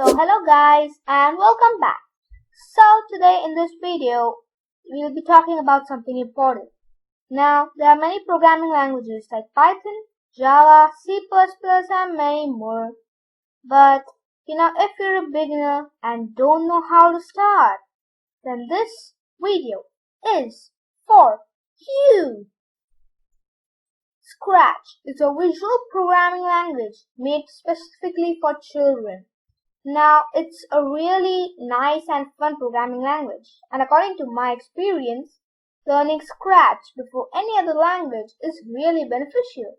Hello guys and welcome back. So today in this video we will be talking about something important. Now there are many programming languages like Python, Java, C++ and many more. But if you're a beginner and don't know how to start, then this video is for you. Scratch is a visual programming language made specifically for children. Now, it's a really nice and fun programming language, and according to my experience, learning Scratch before any other language is really beneficial.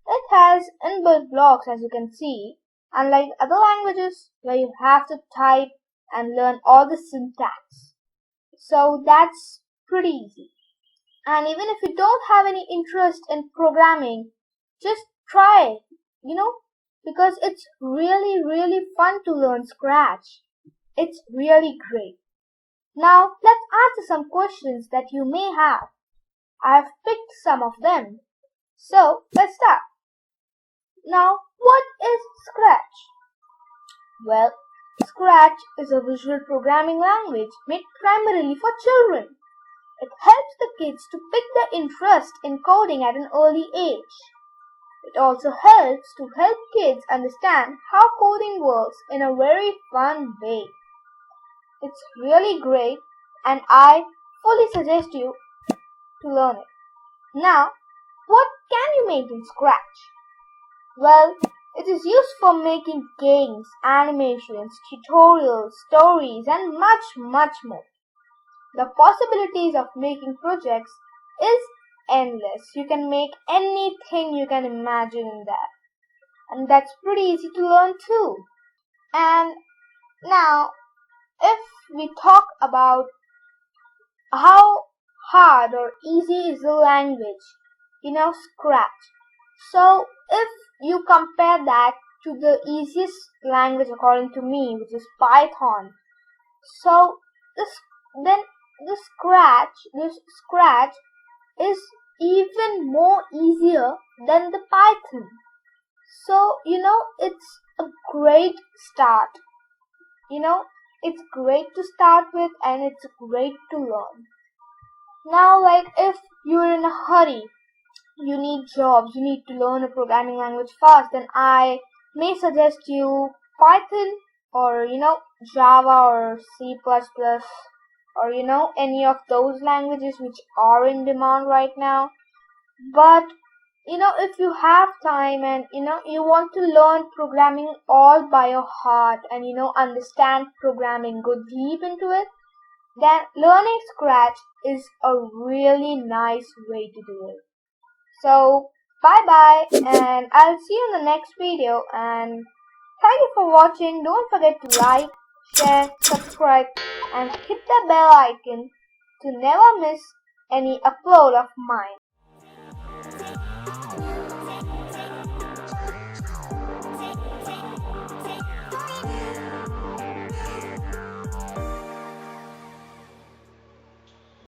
It has inbuilt blocks, as you can see, unlike other languages where you have to type and learn all the syntax. So that's pretty easy. And even if you don't have any interest in programming, just try it, because it's really fun to learn Scratch. It's really great. Now let's answer some questions that you may have. I've picked some of them. So let's start. Now, what is Scratch? Well, Scratch is a visual programming language made primarily for children. It helps the kids to pick their interest in coding at an early age. It also helps to help kids understand how coding works in a very fun way. It's really great and I fully suggest you to learn it. Now, what can you make in Scratch? Well, it is used for making games, animations, tutorials, stories and much more. The possibilities of making projects is endless. You can make anything you can imagine in that. And that's pretty easy to learn too. And now, if we talk about how hard or easy is the language, Scratch. So, if you compare that to the easiest language according to me, which is Python, so this Scratch is even more easier than the Python. So, it's a great start. It's great to start with and it's great to learn. Now, like if you're in a hurry, you need jobs, you need to learn a programming language fast, then I may suggest you Python or, Java or C++ or, any of those languages which are in demand right now. But, if you have time and, you want to learn programming all by your heart and, understand programming, go deep into it, then learning Scratch is a really nice way to do it. So, bye bye and I'll see you in the next video and thank you for watching. Don't forget to like, share, subscribe and hit the bell icon to never miss any upload of mine.